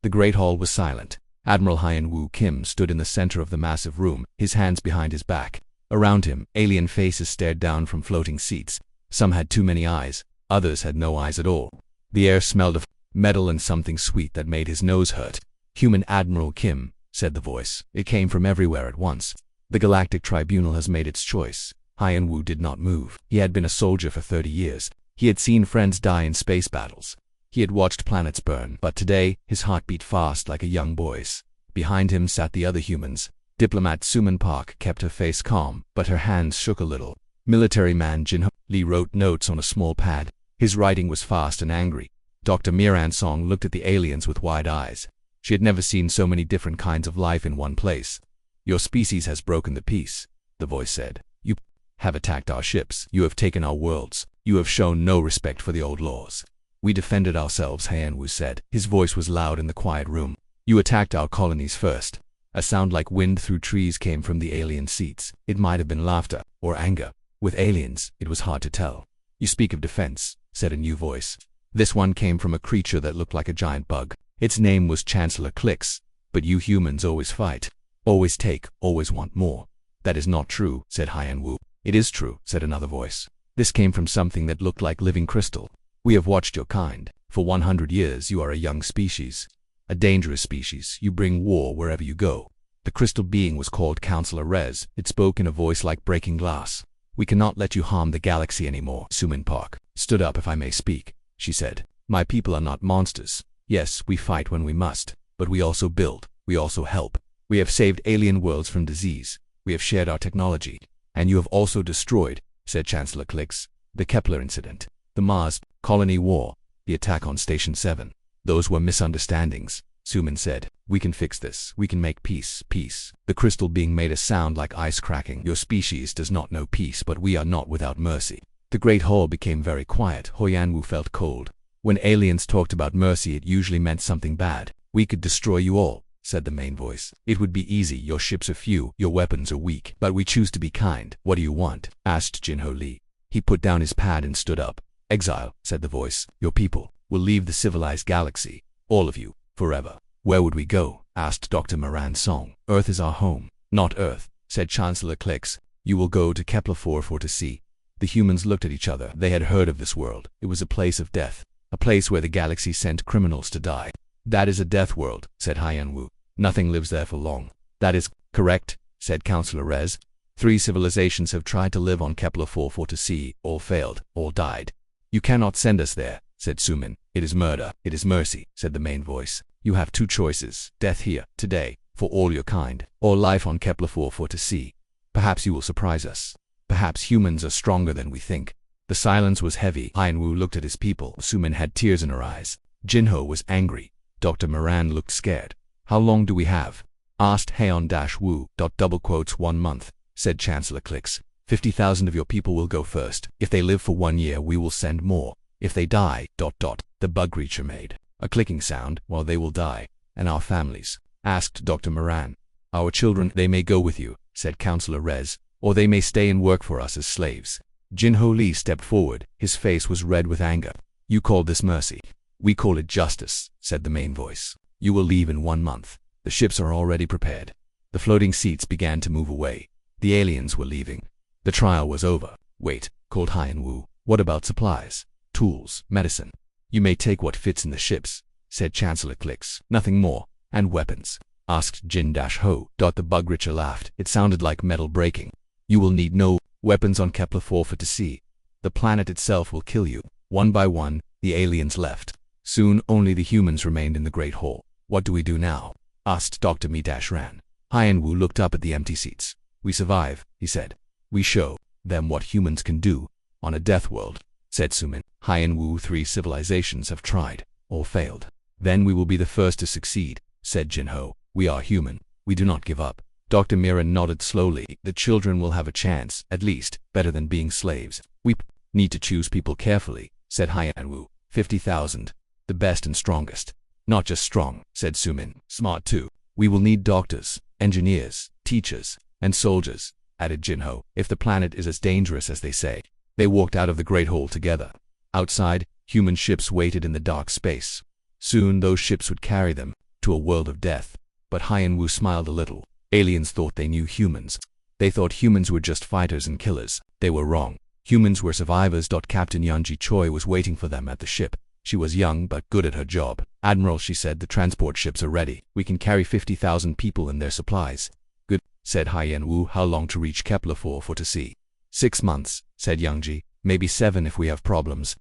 The Great Hall was silent. Admiral Hyen Woo Kim stood in the center of the massive room, his hands behind his back. Around him, alien faces stared down from floating seats. Some had too many eyes, others had no eyes at all. The air smelled of metal and something sweet that made his nose hurt. "Human Admiral Kim," said the voice. It came from everywhere at once. "The Galactic Tribunal has made its choice." Hyen Woo did not move. He had been a soldier for 30 years. He had seen friends die in space battles. He had watched planets burn, but today, his heart beat fast like a young boy's. Behind him sat the other humans. Diplomat Suman Park kept her face calm, but her hands shook a little. Military man Jin Ho Lee wrote notes on a small pad. His writing was fast and angry. Dr. Miran Song looked at the aliens with wide eyes. She had never seen so many different kinds of life in one place. "Your species has broken the peace," the voice said. "You have attacked our ships. You have taken our worlds. You have shown no respect for the old laws." "We defended ourselves," Hyen Woo said. His voice was loud in the quiet room. "You attacked our colonies first." A sound like wind through trees came from the alien seats. It might have been laughter or anger. With aliens, it was hard to tell. "You speak of defense," said a new voice. This one came from a creature that looked like a giant bug. Its name was Chancellor Clicks. "But you humans always fight. Always take, always want more." "That is not true," said Hyen Woo. "It is true," said another voice. This came from something that looked like living crystal. "We have watched your kind. For 100 years you are a young species. A dangerous species. You bring war wherever you go." The crystal being was called Counselor Rez. It spoke in a voice like breaking glass. "We cannot let you harm the galaxy anymore." Suman Park stood up. "If I may speak," she said. "My people are not monsters. Yes, we fight when we must, but we also build. We also help. We have saved alien worlds from disease. We have shared our technology. And you have also destroyed," said Chancellor Clicks, "the Kepler incident, the Mars colony war, the attack on Station 7. Those were misunderstandings." Suman said. "We can fix this. We can make peace." Peace. The crystal being made a sound like ice cracking. "Your species does not know peace, but we are not without mercy." The Great Hall became very quiet. Hyen Woo felt cold. When aliens talked about mercy, it usually meant something bad. "We could destroy you all," said the main voice. "It would be easy. Your ships are few, your weapons are weak, but we choose to be kind." "What do you want?" asked Jin Ho Lee. He put down his pad and stood up. "Exile," said the voice. "Your people will leave the civilized galaxy. All of you. Forever." "Where would we go?" asked Dr. Miran Song. "Earth is our home." "Not Earth," said Chancellor Clicks. "You will go to Kepler 4 to see." The humans looked at each other. They had heard of this world. It was a place of death. A place where the galaxy sent criminals to die. "That is a death world," said Hyen Woo. "Nothing lives there for long." "That is correct," said Counselor Rez. 3 civilizations have tried to live on Kepler 4 to see. All failed. All died. "You cannot send us there," said Suman. "It is murder. It is mercy," said the main voice. "You have 2 choices. Death here, today, for all your kind, or life on Kepler 4 to see. Perhaps you will surprise us. Perhaps humans are stronger than we think." The silence was heavy. Hyen Woo looked at his people. Suman had tears in her eyes. Jinho was angry. Dr. Miran looked scared. "How long do we have?" asked Hayon-Woo. "1 month," said Chancellor Clicks. 50,000 of your people will go first. If they live for 1 year, we will send more. If they die, ... The bug creature made a clicking sound. "While they will die. And our families?" asked Dr. Miran. "Our children, they may go with you," said Counselor Rez, "or they may stay and work for us as slaves." Jin Ho Lee stepped forward. His face was red with anger. "You call this mercy. We call it justice," said the main voice. "You will leave in 1 month. The ships are already prepared." The floating seats began to move away. The aliens were leaving. The trial was over. "Wait," called Hyen Woo. "What about supplies? Tools, medicine?" "You may take what fits in the ships," said Chancellor Clicks. "Nothing more." "And weapons?" asked Jin-Ho. The bug creature laughed. It sounded like metal breaking. "You will need no weapons on Kepler 4 to see. The planet itself will kill you." One by one, the aliens left. Soon only the humans remained in the Great Hall. "What do we do now?" asked Dr. Mi-Ran. Hyen Woo looked up at the empty seats. "We survive," he said. "We show them what humans can do on a death world," said Suman. Hyen Woo. 3 civilizations have tried. All failed. "Then we will be the first to succeed," said Jinho. "We are human. We do not give up." Dr. Miran nodded slowly. "The children will have a chance, at least, better than being slaves." "We need to choose people carefully," said Hyen Woo. 50,000. The best and strongest. "Not just strong," said Suman. "Smart too. We will need doctors, engineers, teachers, and soldiers," added Jinho. "If the planet is as dangerous as they say." They walked out of the Great Hall together. Outside, human ships waited in the dark space. Soon those ships would carry them to a world of death. But Hyan Wu smiled a little. Aliens thought they knew humans. They thought humans were just fighters and killers. They were wrong. Humans were survivors. Captain Yunji Choi was waiting for them at the ship. She was young but good at her job. "Admiral," she said, "the transport ships are ready. We can carry 50,000 people and their supplies." "Good," said Hyan Wu. "How long to reach Kepler 4 to see?" 6 months, said Youngji. "Maybe 7 if we have problems."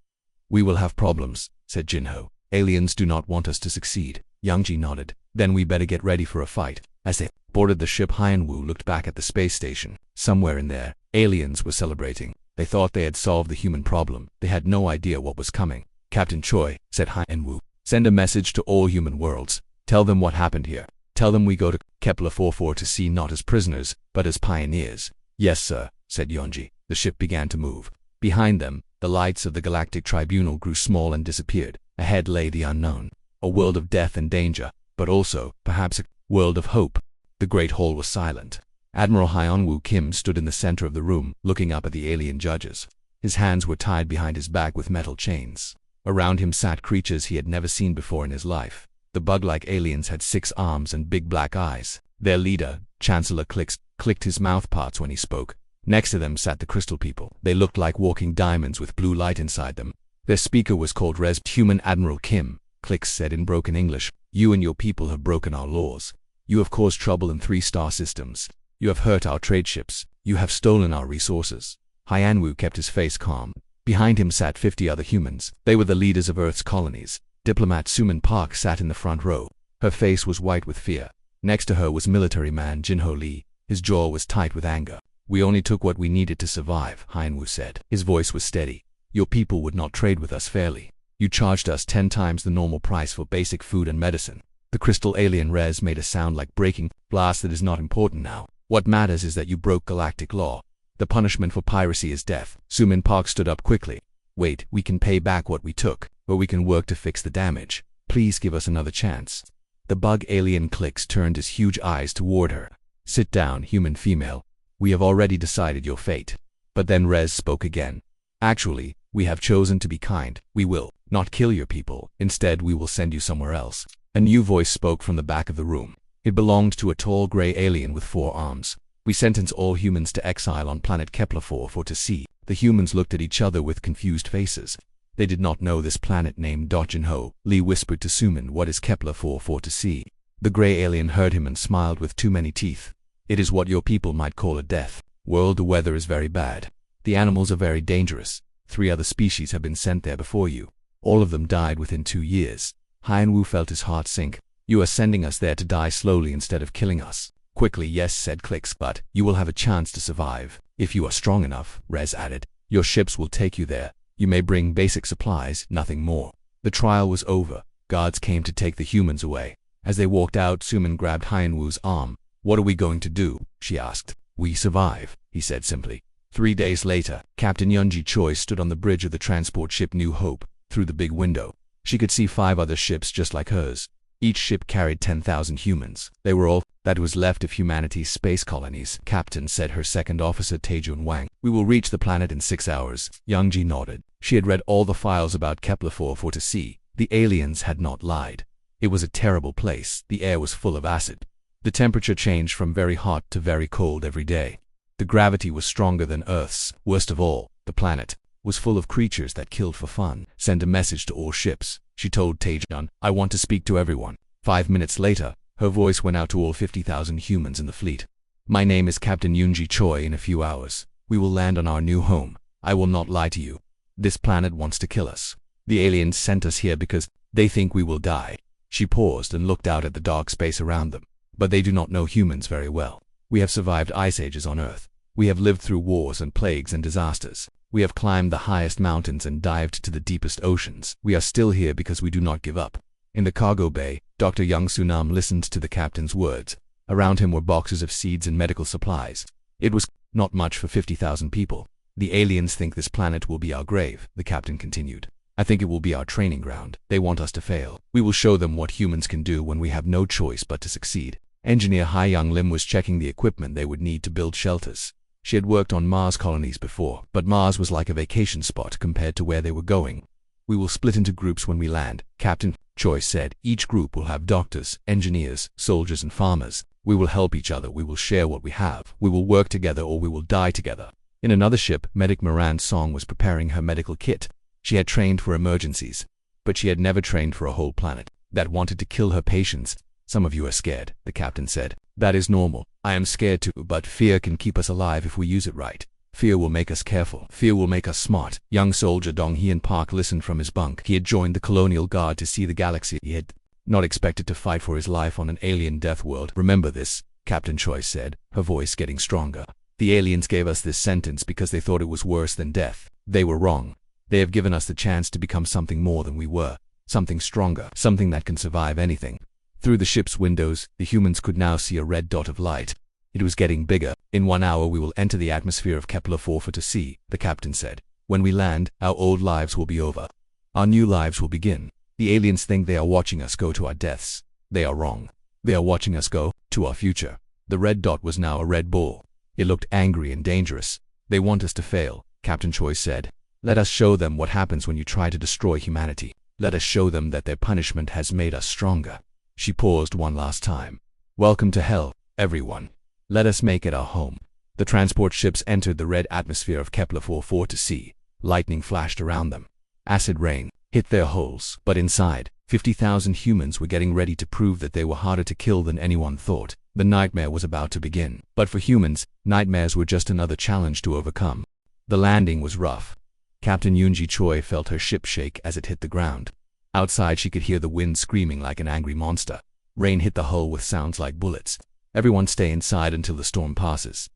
"We will have problems," said Jinho. "Aliens do not want us to succeed." Youngji nodded. "Then we better get ready for a fight." As they boarded the ship, Hyan Wu looked back at the space station. Somewhere in there, aliens were celebrating. They thought they had solved the human problem. They had no idea what was coming. "Captain Choi," said Hyan Wu, "send a message to all human worlds. Tell them what happened here. Tell them we go to Kepler 4 to see not as prisoners, but as pioneers." "Yes, sir," said Yonji. The ship began to move. Behind them, the lights of the Galactic Tribunal grew small and disappeared. Ahead lay the unknown. A world of death and danger, but also, perhaps, a world of hope. The great hall was silent. Admiral Hyan Wu Kim stood in the center of the room, looking up at the alien judges. His hands were tied behind his back with metal chains. Around him sat creatures he had never seen before in his life. The bug-like aliens had 6 arms and big black eyes. Their leader, Chancellor clicked his mouthparts when he spoke. Next to them sat the crystal people. They looked like walking diamonds with blue light inside them. Their speaker was called Human Admiral Kim. Clix said in broken English, "You and your people have broken our laws. You have caused trouble in 3-star systems. You have hurt our trade ships. You have stolen our resources." Hyan Wu kept his face calm. Behind him sat 50 other humans. They were the leaders of Earth's colonies. Diplomat Suman Park sat in the front row. Her face was white with fear. Next to her was military man Jinho Lee. His jaw was tight with anger. "We only took what we needed to survive," Hyan Wu said. His voice was steady. "Your people would not trade with us fairly. You charged us 10 times the normal price for basic food and medicine." The crystal alien Rez made a sound like breaking glass. "That is not important now. What matters is that you broke galactic law. The punishment for piracy is death." Suman Park stood up quickly. "Wait, we can pay back what we took, or we can work to fix the damage. Please give us another chance." The bug alien Clix turned his huge eyes toward her. "Sit down, human female. We have already decided your fate." But then Rez spoke again. "Actually, we have chosen to be kind. We will not kill your people. Instead, we will send you somewhere else." A new voice spoke from the back of the room. It belonged to a tall gray alien with 4 arms. "We sentence all humans to exile on planet Kepler 4 to see." The humans looked at each other with confused faces. They did not know this planet named Jinho. Lee whispered to Suman, "What is Kepler 4 to see?" The gray alien heard him and smiled with too many teeth. "It is what your people might call a death world. The weather is very bad. The animals are very dangerous. 3 other species have been sent there before you. All of them died within 2 years. Hyan Wu felt his heart sink. "You are sending us there to die slowly instead of killing us." "Quickly, yes," said Clix, "but you will have a chance to survive. If you are strong enough," Rez added. "Your ships will take you there. You may bring basic supplies, nothing more." The trial was over. Guards came to take the humans away. As they walked out, Suman grabbed Hyan Wu's arm. "What are we going to do?" she asked. "We survive," he said simply. 3 days later, Captain Yunji Choi stood on the bridge of the transport ship New Hope. Through the big window, she could see 5 other ships just like hers. Each ship carried 10,000 humans. They were all that was left of humanity's space colonies. "Captain," said her second officer Taejun Wang, "we will reach the planet in 6 hours." Youngji nodded. She had read all the files about Kepler 4 to see. The aliens had not lied. It was a terrible place. The air was full of acid. The temperature changed from very hot to very cold every day. The gravity was stronger than Earth's. Worst of all, the planet was full of creatures that killed for fun. "Send a message to all ships," she told Taejun. "I want to speak to everyone." 5 minutes later, her voice went out to all 50,000 humans in the fleet. "My name is Captain Yunji Choi. In a few hours, we will land on our new home. I will not lie to you. This planet wants to kill us. The aliens sent us here because they think we will die." She paused and looked out at the dark space around them. "But they do not know humans very well. We have survived ice ages on Earth. We have lived through wars and plagues and disasters. We have climbed the highest mountains and dived to the deepest oceans. We are still here because we do not give up." In the cargo bay, Dr. Young Sunam listened to the captain's words. Around him were boxes of seeds and medical supplies. It was not much for 50,000 people. "The aliens think this planet will be our grave," the captain continued. "I think it will be our training ground. They want us to fail. We will show them what humans can do when we have no choice but to succeed." Engineer Hai Young Lim was checking the equipment they would need to build shelters. She had worked on Mars colonies before, but Mars was like a vacation spot compared to where they were going. "We will split into groups when we land," Captain Choi said. Each group will have doctors, engineers, soldiers and farmers. We will help each other, we will share what we have. We will work together or we will die together. In another ship, medic Moran Song was preparing her medical kit. She had trained for emergencies, but she had never trained for a whole planet that wanted to kill her patients. Some of you are scared, the captain said. That is normal. I am scared too, but fear can keep us alive if we use it right. Fear will make us careful. Fear will make us smart. Young soldier Dong Hien Park listened from his bunk. He had joined the Colonial Guard to see the galaxy. He had not expected to fight for his life on an alien death world. Remember this, Captain Choi said, her voice getting stronger. The aliens gave us this sentence because they thought it was worse than death. They were wrong. They have given us the chance to become something more than we were. Something stronger. Something that can survive anything. Through the ship's windows, the humans could now see a red dot of light. It was getting bigger. In 1 hour we will enter the atmosphere of Kepler-4 to see, the captain said. When we land, our old lives will be over. Our new lives will begin. The aliens think they are watching us go to our deaths. They are wrong. They are watching us go to our future. The red dot was now a red ball. It looked angry and dangerous. They want us to fail, Captain Choi said. Let us show them what happens when you try to destroy humanity. Let us show them that their punishment has made us stronger. She paused one last time. Welcome to hell, everyone. Let us make it our home. The transport ships entered the red atmosphere of Kepler-4 to see. Lightning flashed around them. Acid rain hit their hulls, but inside, 50,000 humans were getting ready to prove that they were harder to kill than anyone thought. The nightmare was about to begin. But for humans, nightmares were just another challenge to overcome. The landing was rough. Captain Yoonji Choi felt her ship shake as it hit the ground. Outside she could hear the wind screaming like an angry monster. Rain hit the hull with sounds like bullets. Everyone stay inside until the storm passes,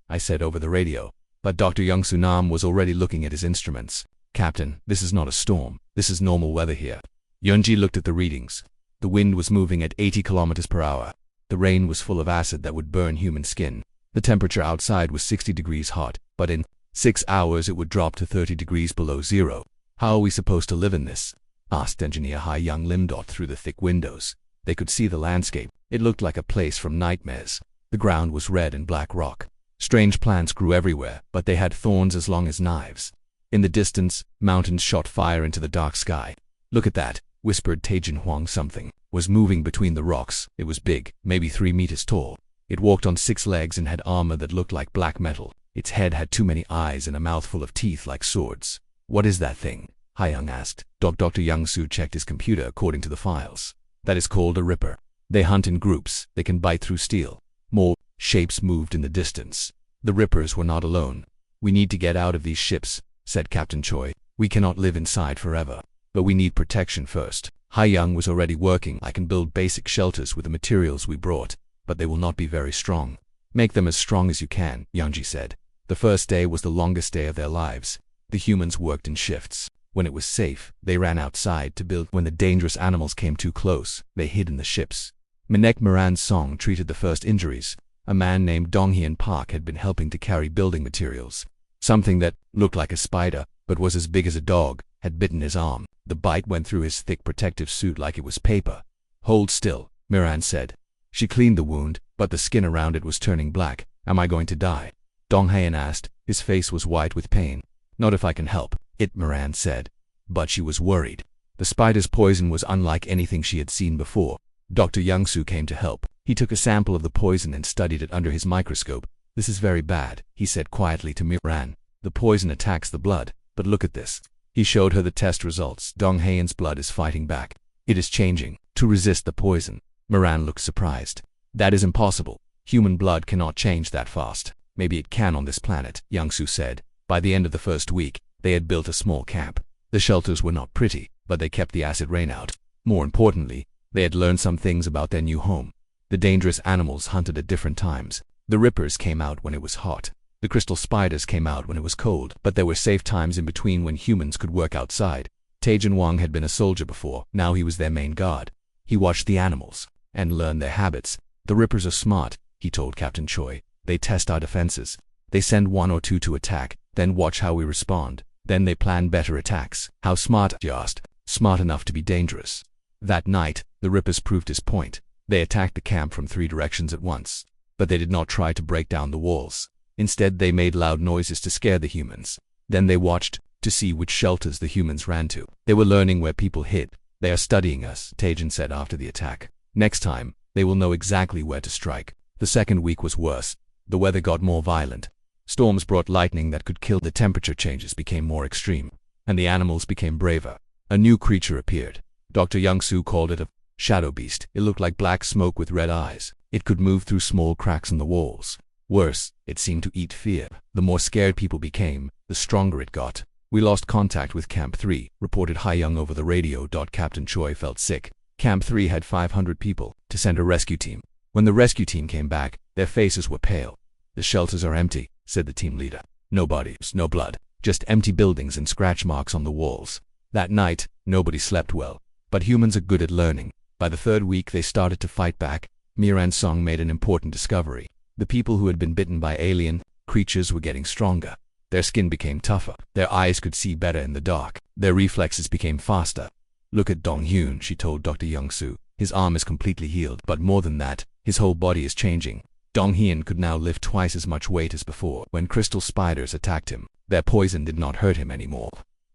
I said over the radio. But Dr. Young Sunam was already looking at his instruments. Captain, this is not a storm. This is normal weather here. Yoonji looked at the readings. The wind was moving at 80 kilometers per hour. The rain was full of acid that would burn human skin. The temperature outside was 60 degrees hot, but in 6 hours it would drop to 30 degrees below zero. How are we supposed to live in this? Asked Engineer Hai Young Lim Dot through the thick windows. They could see the landscape. It looked like a place from nightmares. The ground was red and black rock. Strange plants grew everywhere, but they had thorns as long as knives. In the distance, mountains shot fire into the dark sky. Look at that, whispered Taejin Huang. Something was moving between the rocks. It was big, maybe 3 meters tall. It walked on 6 legs and had armor that looked like black metal. Its head had too many eyes and a mouthful of teeth like swords. What is that thing? Hai Young asked. Dr. Young Soo checked his computer according to the files. That is called a ripper. They hunt in groups. They can bite through steel. More shapes moved in the distance. The rippers were not alone. We need to get out of these ships, said Captain Choi. We cannot live inside forever. But we need protection first. Hai Young was already working. I can build basic shelters with the materials we brought, but they will not be very strong. Make them as strong as you can, Youngji said. The first day was the longest day of their lives. The humans worked in shifts. When it was safe, they ran outside to build. When the dangerous animals came too close, they hid in the ships. Minek Moran Song treated the first injuries. A man named Dong Hien Park had been helping to carry building materials. Something that looked like a spider, but was as big as a dog, had bitten his arm. The bite went through his thick protective suit like it was paper. Hold still, Miran said. She cleaned the wound, but the skin around it was turning black. Am I going to die? Dong Hien asked. His face was white with pain. Not if I can help it, Miran said. But she was worried. The spider's poison was unlike anything she had seen before. Dr. Young-soo came to help. He took a sample of the poison and studied it under his microscope. This is very bad, he said quietly to Miran. The poison attacks the blood, but look at this. He showed her the test results. Dong Hien's blood is fighting back. It is changing to resist the poison. Miran looked surprised. That is impossible. Human blood cannot change that fast. Maybe it can on this planet, Young-soo said. By the end of the first week, they had built a small camp. The shelters were not pretty, but they kept the acid rain out. More importantly, they had learned some things about their new home. The dangerous animals hunted at different times. The rippers came out when it was hot. The crystal spiders came out when it was cold, but there were safe times in between when humans could work outside. Taejin Wang had been a soldier before. Now he was their main guard. He watched the animals and learned their habits. The rippers are smart, he told Captain Choi. They test our defenses. They send 1 or 2 to attack, then watch how we respond. Then they plan better attacks. How smart? She asked. Smart enough to be dangerous. That night, the rippers proved his point. They attacked the camp from 3 directions at once. But they did not try to break down the walls. Instead, they made loud noises to scare the humans. Then they watched to see which shelters the humans ran to. They were learning where people hid. They are studying us, Tajan said after the attack. Next time, they will know exactly where to strike. The second week was worse. The weather got more violent. Storms brought lightning that could kill. The temperature changes became more extreme, and the animals became braver. A new creature appeared. Dr. Young-Soo called it a shadow beast. It looked like black smoke with red eyes. It could move through small cracks in the walls. Worse, it seemed to eat fear. The more scared people became, the stronger it got. We lost contact with Camp 3, reported Hayoung over the radio. Captain Choi felt sick. Camp 3 had 500 people to send a rescue team. When the rescue team came back, their faces were pale. The shelters are empty, said the team leader. No bodies, no blood, just empty buildings and scratch marks on the walls. That night, nobody slept well. But humans are good at learning. By the third week, they started to fight back. Miran Song made an important discovery. The people who had been bitten by alien creatures were getting stronger. Their skin became tougher. Their eyes could see better in the dark. Their reflexes became faster. Look at Dong-hyun, she told Dr. Young-Soo. His arm is completely healed, but more than that, his whole body is changing. Dong-hyun could now lift twice as much weight as before. When crystal spiders attacked him, their poison did not hurt him anymore.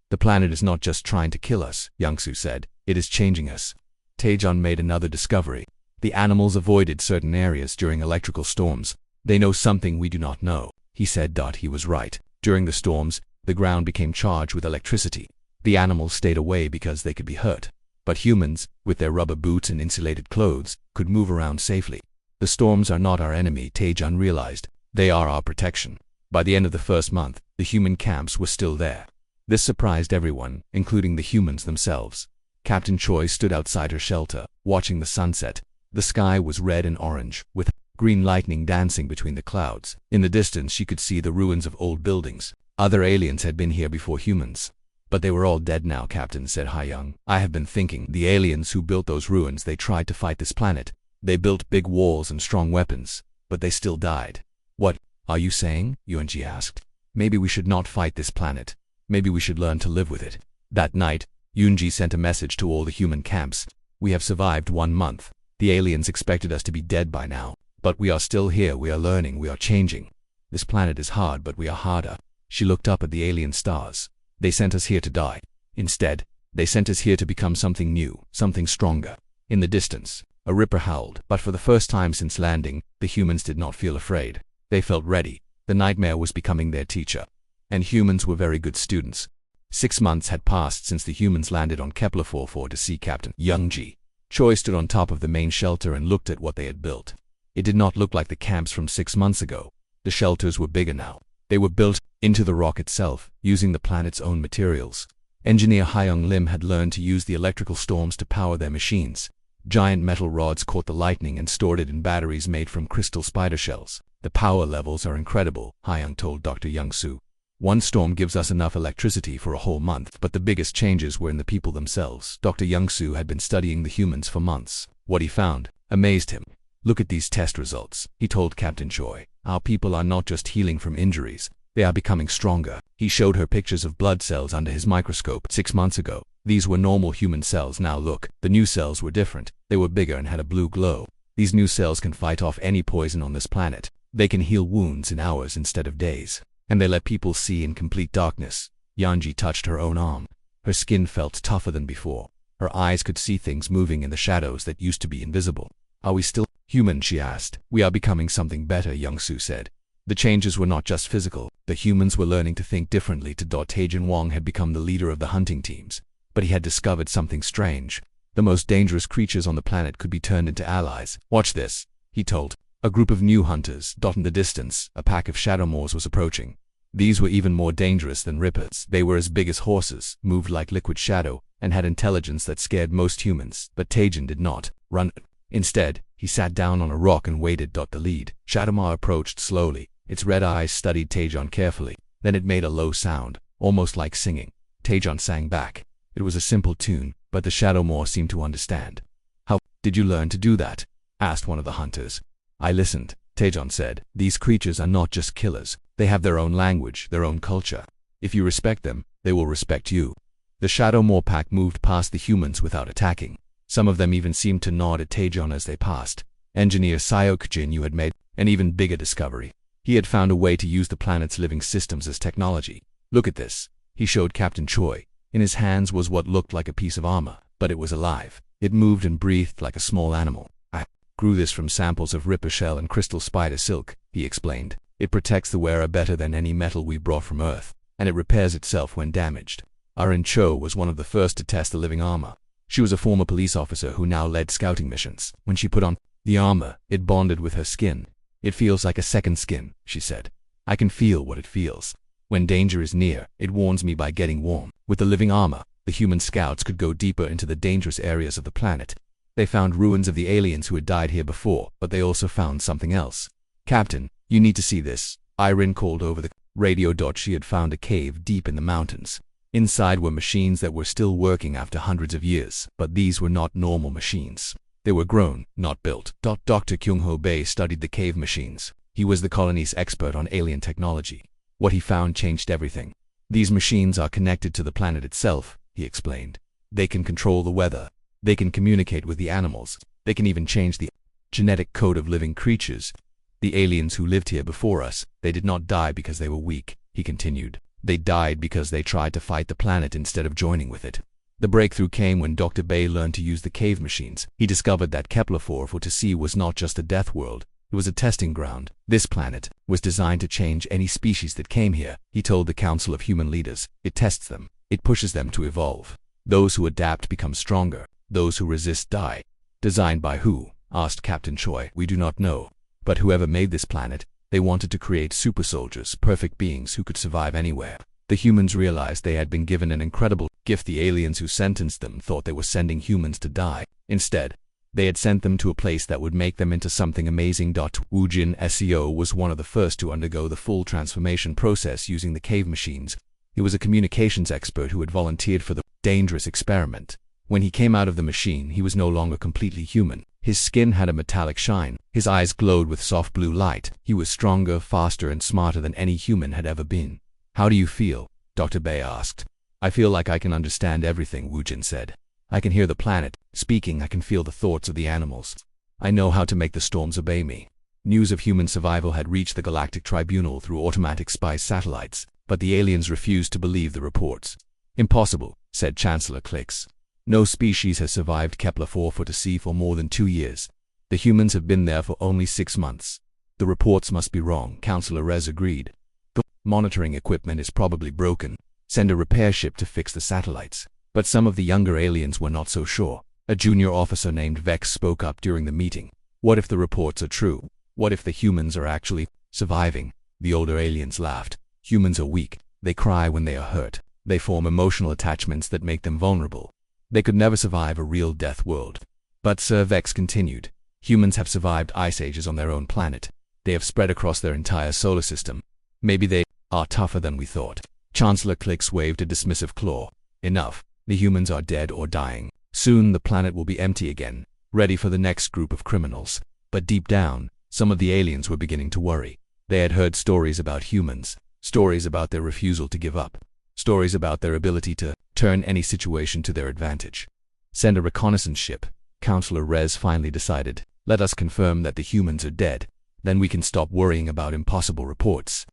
The planet is not just trying to kill us, Young-Soo said. It is changing us. Taejon made another discovery. The animals avoided certain areas during electrical storms. They know something we do not know, he said. He was right. During the storms, the ground became charged with electricity. The animals stayed away because they could be hurt. But humans, with their rubber boots and insulated clothes, could move around safely. The storms are not our enemy, Taejon realized. They are our protection. By the end of the first month, the human camps were still there. This surprised everyone, including the humans themselves. Captain Choi stood outside her shelter, watching the sunset. The sky was red and orange, with green lightning dancing between the clouds. In the distance, she could see the ruins of old buildings. Other aliens had been here before humans. But they were all dead now, Captain, said Hayoung. I have been thinking. The aliens who built those ruins, they tried to fight this planet. They built big walls and strong weapons, but they still died. What are you saying? Yoonji asked. Maybe we should not fight this planet. Maybe we should learn to live with it. That night, Yoonji sent a message to all the human camps. We have survived 1 month. The aliens expected us to be dead by now. But we are still here, we are learning, we are changing. This planet is hard, but we are harder. She looked up at the alien stars. They sent us here to die. Instead, they sent us here to become something new, something stronger. In the distance, a ripper howled, but for the first time since landing, the humans did not feel afraid. They felt ready. The nightmare was becoming their teacher. And humans were very good students. 6 months had passed since the humans landed on Kepler 44 to see Captain Youngji. Choi stood on top of the main shelter and looked at what they had built. It did not look like the camps from 6 months ago. The shelters were bigger now. They were built into the rock itself, using the planet's own materials. Engineer Hayoung Lim had learned to use the electrical storms to power their machines. Giant metal rods caught the lightning and stored it in batteries made from crystal spider shells. The power levels are incredible, Hayoung told Dr. Young-Soo. 1 storm gives us enough electricity for a whole month, but the biggest changes were in the people themselves. Dr. Young-Soo had been studying the humans for months. What he found amazed him. Look at these test results, he told Captain Choi. Our people are not just healing from injuries, they are becoming stronger. He showed her pictures of blood cells under his microscope 6 months ago. These were normal human cells. Now look, the new cells were different. They were bigger and had a blue glow. These new cells can fight off any poison on this planet. They can heal wounds in hours instead of days. And they let people see in complete darkness. Yanji touched her own arm. Her skin felt tougher than before. Her eyes could see things moving in the shadows that used to be invisible. Are we still human? She asked. We are becoming something better, Young-Soo said. The changes were not just physical. The humans were learning to think differently. Taejin Wong had become the leader of the hunting teams. But he had discovered something strange. The most dangerous creatures on the planet could be turned into allies. Watch this, he told. A group of new hunters. In the distance, a pack of shadow moors was approaching. These were even more dangerous than rippers. They were as big as horses, moved like liquid shadow, and had intelligence that scared most humans. But Taejin did not run. Instead, he sat down on a rock and waited. The lead Shadowmoor approached slowly. Its red eyes studied Taejin carefully. Then it made a low sound, almost like singing. Taejin sang back. It was a simple tune, but the Shadowmoor seemed to understand. How did you learn to do that? Asked one of the hunters. I listened, Taejin said. These creatures are not just killers. They have their own language, their own culture. If you respect them, they will respect you. The Shadowmoor pack moved past the humans without attacking. Some of them even seemed to nod at Taejin as they passed. Engineer Seok-jin had made an even bigger discovery. He had found a way to use the planet's living systems as technology. Look at this. He showed Captain Choi. In his hands was what looked like a piece of armor. but it was alive. It moved and breathed like a small animal. I grew this from samples of ripper shell and crystal spider silk, he explained. It protects the wearer better than any metal we brought from Earth, and it repairs itself when damaged. Arin Cho was one of the first to test the living armor. She was a former police officer who now led scouting missions. When she put on the armor, it bonded with her skin. It feels like a second skin, she said. I can feel what it feels. When danger is near, it warns me by getting warm. With the living armor, the human scouts could go deeper into the dangerous areas of the planet. They found ruins of the aliens who had died here before, but they also found something else. Captain, you need to see this, Irene called over the radio. She had found a cave deep in the mountains. Inside were machines that were still working after hundreds of years, but these were not normal machines. They were grown, not built. Dr. Kyung-ho Bae studied the cave machines. He was the colony's expert on alien technology. What he found changed everything. These machines are connected to the planet itself, he explained. They can control the weather. They can communicate with the animals. They can even change the genetic code of living creatures. The aliens who lived here before us, they did not die because they were weak, he continued. They died because they tried to fight the planet instead of joining with it. The breakthrough came when Dr. Bae learned to use the cave machines. He discovered that Kepler 440c was not just a death world, it was a testing ground. This planet was designed to change any species that came here, he told the Council of Human Leaders. It tests them. It pushes them to evolve. Those who adapt become stronger. Those who resist die. Designed by who? Asked Captain Choi. We do not know. But whoever made this planet, they wanted to create super soldiers, perfect beings who could survive anywhere. The humans realized they had been given an incredible gift. The aliens who sentenced them thought they were sending humans to die. Instead, they had sent them to a place that would make them into something amazing. Wu Jin SEO was one of the first to undergo the full transformation process using the cave machines. He was a communications expert who had volunteered for the dangerous experiment. When he came out of the machine, he was no longer completely human. His skin had a metallic shine. His eyes glowed with soft blue light. He was stronger, faster, and smarter than any human had ever been. How do you feel? Dr. Bae asked. I feel like I can understand everything, Wu Jin said. I can hear the planet speaking. I can feel the thoughts of the animals. I know how to make the storms obey me. News of human survival had reached the Galactic Tribunal through automatic spy satellites, but the aliens refused to believe the reports. Impossible, said Chancellor Klix. No species has survived Kepler 440c for more than 2 years. The humans have been there for only 6 months. The reports must be wrong, Councillor Rez agreed. The monitoring equipment is probably broken. Send a repair ship to fix the satellites. But some of the younger aliens were not so sure. A junior officer named Vex spoke up during the meeting. What if the reports are true? What if the humans are actually surviving? The older aliens laughed. Humans are weak. They cry when they are hurt. They form emotional attachments that make them vulnerable. They could never survive a real death world. But Sir Vex continued. Humans have survived ice ages on their own planet. They have spread across their entire solar system. Maybe they are tougher than we thought. Chancellor Klix waved a dismissive claw. Enough. The humans are dead or dying. Soon the planet will be empty again, ready for the next group of criminals. But deep down, some of the aliens were beginning to worry. They had heard stories about humans, stories about their refusal to give up, stories about their ability to turn any situation to their advantage. Send a reconnaissance ship, Councillor Rez finally decided. Let us confirm that the humans are dead. Then we can stop worrying about impossible reports.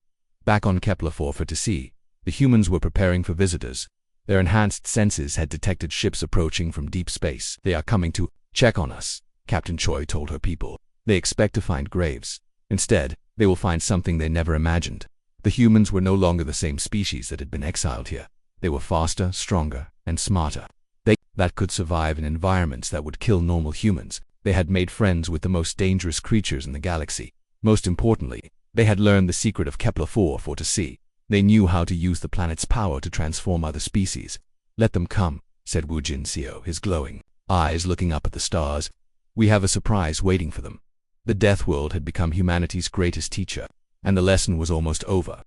Back on Kepler 440c, the humans were preparing for visitors. Their enhanced senses had detected ships approaching from deep space. They are coming to check on us, Captain Choi told her people. They expect to find graves. Instead, they will find something they never imagined. The humans were no longer the same species that had been exiled here. They were faster, stronger, and smarter. They that could survive in environments that would kill normal humans. They had made friends with the most dangerous creatures in the galaxy. Most importantly, they had learned the secret of Kepler 440c. They knew how to use the planet's power to transform other species. Let them come, said Wu Jin Seo, his glowing eyes looking up at the stars. We have a surprise waiting for them. The death world had become humanity's greatest teacher, and the lesson was almost over.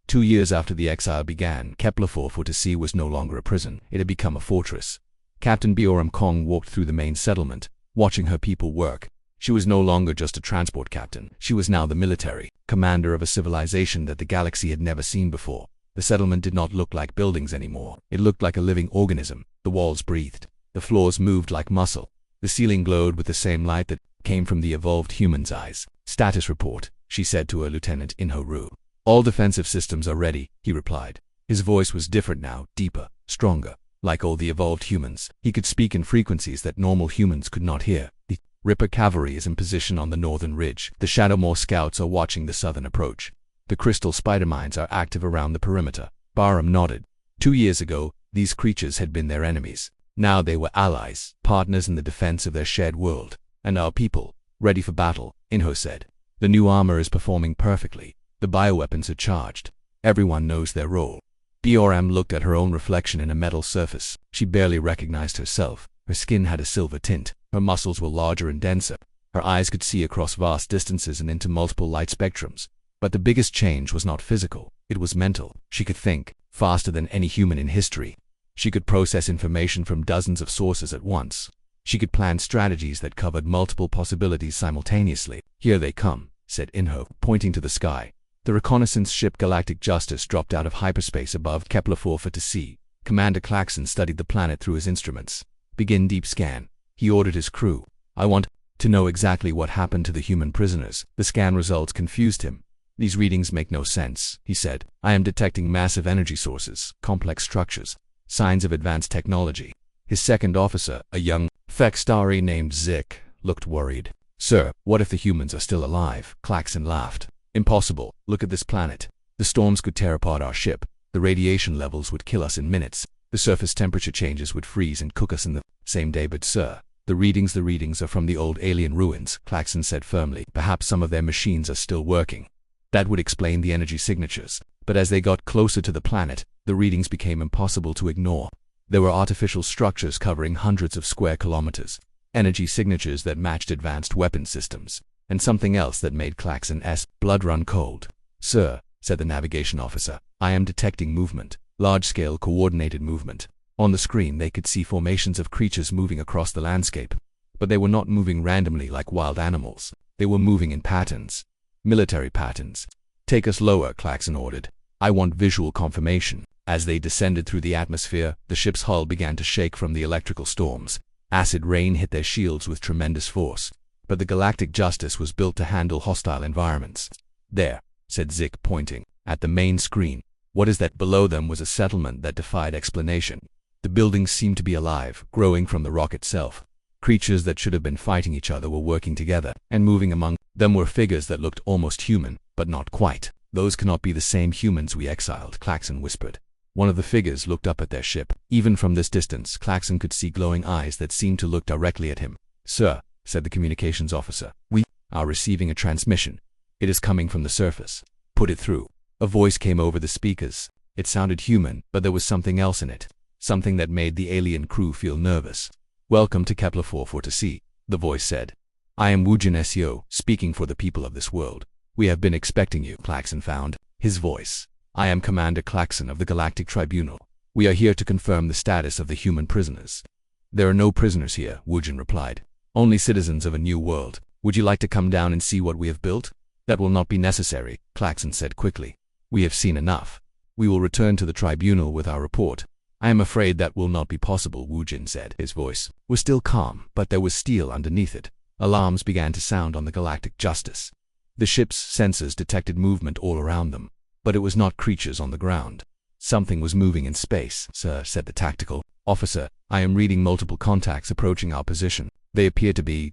2 years after the exile began, Kepler 440c was no longer a prison. It had become a fortress. Captain Bioram Kong walked through the main settlement, watching her people work. She was no longer just a transport captain. She was now the military commander of a civilization that the galaxy had never seen before. The settlement did not look like buildings anymore. It looked like a living organism. The walls breathed. The floors moved like muscle. The ceiling glowed with the same light that came from the evolved human's eyes. Status report, she said to her lieutenant Inho Ru. All defensive systems are ready, he replied. His voice was different now, deeper, stronger. like all the evolved humans. He could speak in frequencies that normal humans could not hear. The Ripper cavalry is in position on the northern ridge. The Shadowmoor scouts are watching the southern approach. The crystal spider mines are active around the perimeter. Barham nodded. 2 years ago, these creatures had been their enemies. Now they were allies, partners in the defense of their shared world. And our people, ready for battle, Inho said. The new armor is performing perfectly. The bioweapons are charged. Everyone knows their role. Bioram looked at her own reflection in a metal surface. She barely recognized herself. Her skin had a silver tint. Her muscles were larger and denser. Her eyes could see across vast distances and into multiple light spectrums. But the biggest change was not physical. It was mental. She could think faster than any human in history. She could process information from dozens of sources at once. She could plan strategies that covered multiple possibilities simultaneously. Here they come, said Inho, pointing to the sky. The reconnaissance ship Galactic Justice dropped out of hyperspace above Kepler-4 for to see. Commander Claxon studied the planet through his instruments. Begin deep scan. He ordered his crew. I want to know exactly what happened to the human prisoners. The scan results confused him. These readings make no sense, he said. I am detecting massive energy sources, complex structures, signs of advanced technology. His second officer, a young Fextari named Zik, looked worried. Sir, what if the humans are still alive? Claxon laughed. Impossible. Look at this planet. The storms could tear apart our ship. The radiation levels would kill us in minutes. The surface temperature changes would freeze and cook us in the same day. But sir, the readings are from the old alien ruins, Claxon said firmly. Perhaps some of their machines are still working. That would explain the energy signatures. But as they got closer to the planet, the readings became impossible to ignore. There were artificial structures covering hundreds of square kilometers, energy signatures that matched advanced weapon systems, and something else that made Claxon's blood run cold. Sir, said the navigation officer, I am detecting movement, large-scale coordinated movement. On the screen they could see formations of creatures moving across the landscape. But they were not moving randomly like wild animals. They were moving in patterns. Military patterns. Take us lower, Claxon ordered. I want visual confirmation. As they descended through the atmosphere, the ship's hull began to shake from the electrical storms. Acid rain hit their shields with tremendous force. But the Galactic Justice was built to handle hostile environments. There, said Zik, pointing at the main screen. What is that? Below them was a settlement that defied explanation. The buildings seemed to be alive, growing from the rock itself. Creatures that should have been fighting each other were working together, and moving among them were figures that looked almost human, but not quite. Those cannot be the same humans we exiled, Claxon whispered. One of the figures looked up at their ship. Even from this distance, Claxon could see glowing eyes that seemed to look directly at him. Sir, said the communications officer, we are receiving a transmission. It is coming from the surface. Put it through. A voice came over the speakers. It sounded human, but there was something else in it. Something that made the alien crew feel nervous. Welcome to Kepler-4 for to see, the voice said. I am Wujin Seo, speaking for the people of this world. We have been expecting you, Claxon found his voice. I am Commander Claxon of the Galactic Tribunal. We are here to confirm the status of the human prisoners. There are no prisoners here, Wujin replied. Only citizens of a new world. Would you like to come down and see what we have built? That will not be necessary, Claxon said quickly. We have seen enough. We will return to the tribunal with our report. I am afraid that will not be possible, Wujin said. His voice was still calm, but there was steel underneath it. Alarms began to sound on the Galactic Justice. The ship's sensors detected movement all around them, but it was not creatures on the ground. Something was moving in space, sir, said the tactical officer. I am reading multiple contacts approaching our position. They appear to be ...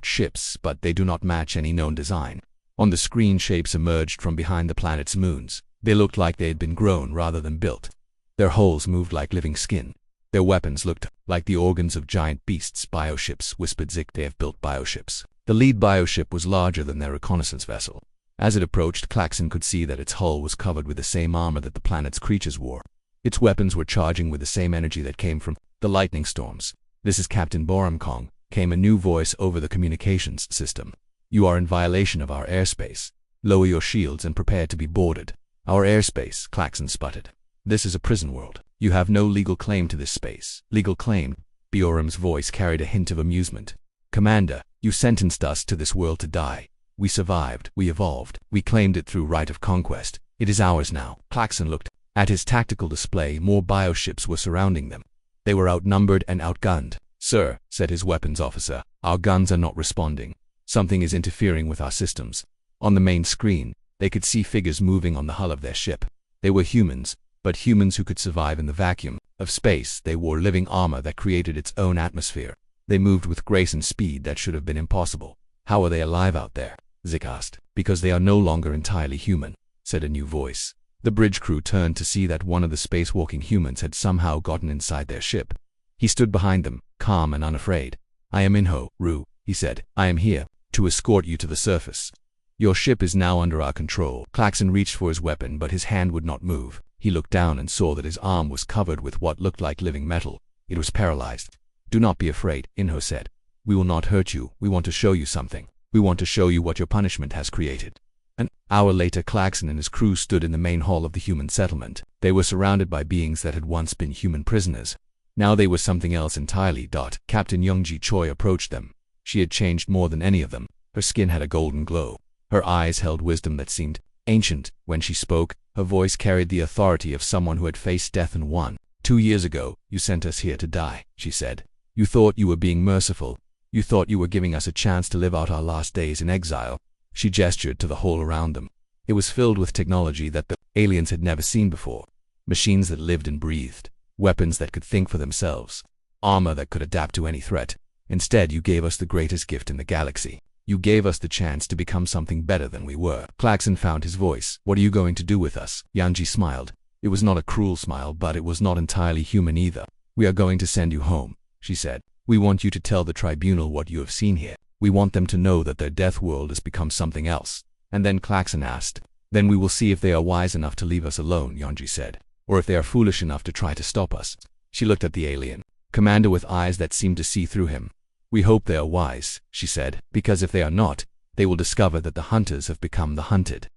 ships, but they do not match any known design. On the screen, shapes emerged from behind the planet's moons. They looked like they had been grown rather than built. Their hulls moved like living skin. Their weapons looked like the organs of giant beasts. Bioships, whispered Zik. They have built bioships. The lead bioship was larger than their reconnaissance vessel. As it approached, Claxon could see that its hull was covered with the same armor that the planet's creatures wore. Its weapons were charging with the same energy that came from the lightning storms. This is Captain Boramkong, came a new voice over the communications system. You are in violation of our airspace. Lower your shields and prepare to be boarded. Our airspace, Claxon sputtered. This is a prison world. You have no legal claim to this space. Legal claim? Bioram's voice carried a hint of amusement. Commander, you sentenced us to this world to die. We survived. We evolved. We claimed it through right of conquest. It is ours now. Claxon looked at his tactical display. More bioships were surrounding them. They were outnumbered and outgunned. Sir, said his weapons officer, our guns are not responding. Something is interfering with our systems. On the main screen, they could see figures moving on the hull of their ship. They were humans, but humans who could survive in the vacuum. of space. They wore living armor that created its own atmosphere. They moved with grace and speed that should have been impossible. How are they alive out there? Zik asked. Because they are no longer entirely human, said a new voice. The bridge crew turned to see that one of the spacewalking humans had somehow gotten inside their ship. He stood behind them, calm and unafraid. I am Inho, Ru, he said. I am here to escort you to the surface. Your ship is now under our control. Klaxon reached for his weapon, but his hand would not move. He looked down and saw that his arm was covered with what looked like living metal. It was paralyzed. Do not be afraid, Inho said. We will not hurt you. We want to show you something. We want to show you what your punishment has created. An hour later, Klaxon and his crew stood in the main hall of the human settlement. They were surrounded by beings that had once been human prisoners. Now they were something else entirely. Captain Youngji Choi approached them. She had changed more than any of them. Her skin had a golden glow. Her eyes held wisdom that seemed ancient. When she spoke, her voice carried the authority of someone who had faced death and won. 2 years ago, you sent us here to die, she said. You thought you were being merciful. You thought you were giving us a chance to live out our last days in exile. She gestured to the hall around them. It was filled with technology that the aliens had never seen before. Machines that lived and breathed. Weapons that could think for themselves. Armor that could adapt to any threat. Instead, you gave us the greatest gift in the galaxy. You gave us the chance to become something better than we were. Klaxon found his voice. What are you going to do with us? Yanji smiled. It was not a cruel smile, but it was not entirely human either. We are going to send you home, she said. We want you to tell the tribunal what you have seen here. We want them to know that their death world has become something else. And then Klaxon asked, then we will see if they are wise enough to leave us alone, Yanji said. Or if they are foolish enough to try to stop us. She looked at the alien commander with eyes that seemed to see through him. We hope they are wise, she said, because if they are not, they will discover that the hunters have become the hunted.